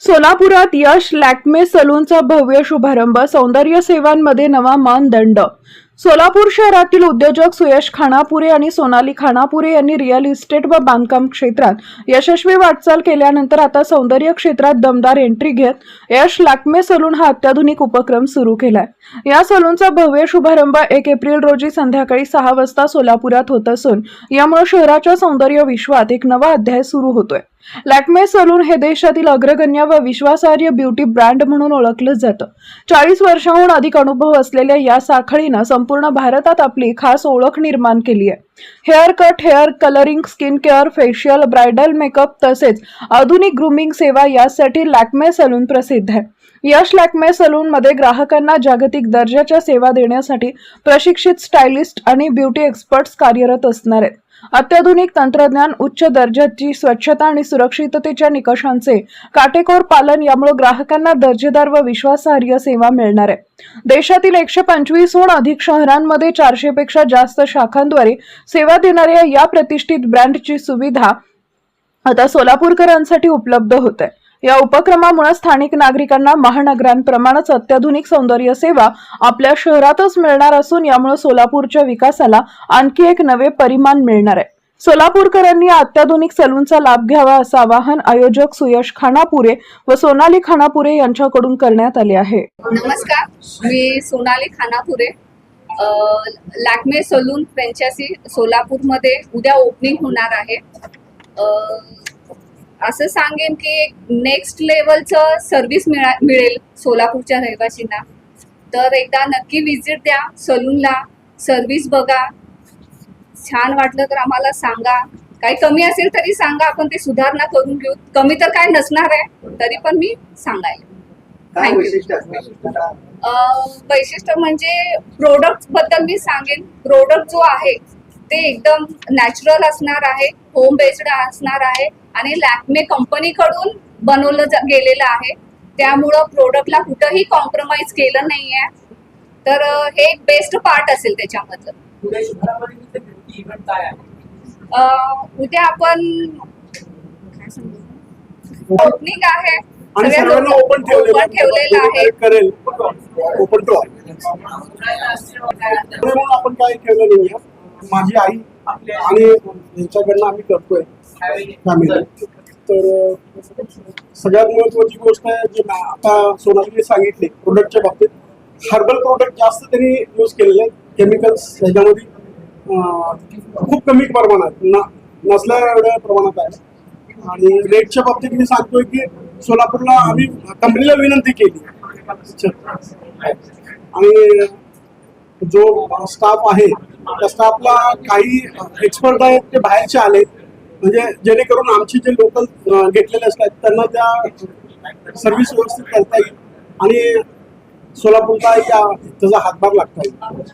सोलापुरात यश लॅक्मे सलूनचा भव्य शुभारंभ. सौंदर्य सेवांमध्ये नवा मानदंड. सोलापूर शहरातील उद्योजक सुयश खानापुरे आणि सोनाली खानापुरे यांनी रिअल इस्टेट व बांधकाम क्षेत्रात यशस्वी वाटचाल केल्यानंतर आता सौंदर्य क्षेत्रात दमदार एंट्री घेत यश लॅक्मे सलून हा अत्याधुनिक उपक्रम सुरू केलाय. या सलूनचा भव्य शुभारंभ 1 एप्रिल रोजी संध्याकाळी 6 वाजता सोलापुरात होत असून यामुळे शहराच्या सौंदर्य विश्वात एक नवा अध्याय सुरू होतोय. लॅक्मे सलून हे देशातील अग्रगण्य व विश्वासार्ह ब्युटी ब्रँड म्हणून ओळखलं जातं. 40 वर्षांहून अधिक अनुभव असलेल्या या साखळीनं संपूर्ण भारतात आपली खास ओळख निर्माण केली आहे. Hair cut, hair colouring, skin care, facial, bridal makeup तसेच आधुनिक ग्रूमिंग सेवा यासाठी लॅक्मे सलून प्रसिद्ध आहे. यश लॅक्मे सलून मध्ये ग्राहकांना जागतिक दर्जाच्या सेवा देण्यासाठी प्रशिक्षित स्टायलिस्ट आणि ब्युटी एक्सपर्ट्स कार्यरत असणार आहेत. अत्याधुनिक तंत्रज्ञान, उच्च दर्जाची स्वच्छता आणि सुरक्षिततेच्या निकषांचे काटेकोर पालन यामुळे ग्राहकांना दर्जेदार व विश्वासार्ह सेवा मिळणार आहे. देशातील 125हून अधिक शहरांमध्ये 400 पेक्षा जास्त शाखांद्वारे सेवा देणाऱ्या या प्रतिष्ठित ब्रँडची सुविधा आता सोलापूरकरांसाठी उपलब्ध होत आहे. या उपक्रमामुळे स्थानिक नागरिकांना महानगरांप्रमाणेच अत्याधुनिक सौंदर्य सेवा आपल्या शहरातच मिळणार असून यामुळे सोलापूरच्या विकासाला आणखी एक नवे परिमाण मिळणार आहे. सोलापूरकरांनी या अत्याधुनिक सलूनचा लाभ घ्यावा असं आवाहन आयोजक सुयश खानापुरे व सोनाली खानापुरे यांच्याकडून करण्यात आले आहे. नमस्कार, मी सोनाली खानापुरे. लॅक्मे सलून फ्रँचायझी सोलापूरमध्ये उद्या ओपनिंग होणार आहे. असं सांगेन की नेक्स्ट लेवलचं सर्व्हिस मिळेल सोलापूरच्या रहिवासींना. तर एकदा नक्की विजिट द्या सलूनला, सर्व्हिस बघा. छान वाटलं तर आम्हाला सांगा. काही कमी असेल तरी सांगा, आपण ते सुधारणा करून घेऊ. कमी तर काय नसणार आहे, तरी पण मी सांगायला. वैशिष्ट्य म्हणजे प्रोडक्ट बद्दल मी सांगेन. प्रोडक्ट जो आहे ते एकदम नॅचरल असणार आहे, होम बेस्ड असणार आहे आणि लॅक्मे कंपनीकडून बनवलं गेलेलं आहे. त्यामुळं प्रोडक्टला कुठंही कॉम्प्रोमाइज केलं नाहीये. तर हे बेस्ट पार्ट असेल त्याच्यामधलं. उद्या आपण ओपनिंग आहे, ओपन ठेवलेलं आहे. आपण काय केलं नाहीये. माझी आई आणि यांच्याकडनं आम्ही करतोय फॅमिली. तर सगळ्यात महत्वाची गोष्ट आहे जी आता सोनालीने सांगितली, प्रोडक्टच्या बाबतीत हर्बल प्रोडक्ट जास्त त्यांनी यूज केलेले आहेत. केमिकल्स ह्याच्यामध्ये खूप कमी प्रमाणात नसल्या एवढ्या प्रमाणात आहे. आणि रेटच्या बाबतीत मी सांगतोय की सोलापूरला आम्ही कंपनीला विनंती केली आणि जो स्टाफ आहे त्या स्टाफला काही एक्सपर्ट आहेत ते बाहेरचे आले, म्हणजे जेणेकरून आमचे जे लोकल घेतलेले असतात त्यांना त्या सर्व्हिस व्यवस्थित करता येईल आणि सोलापूरला त्याचा हातभार लागता येईल.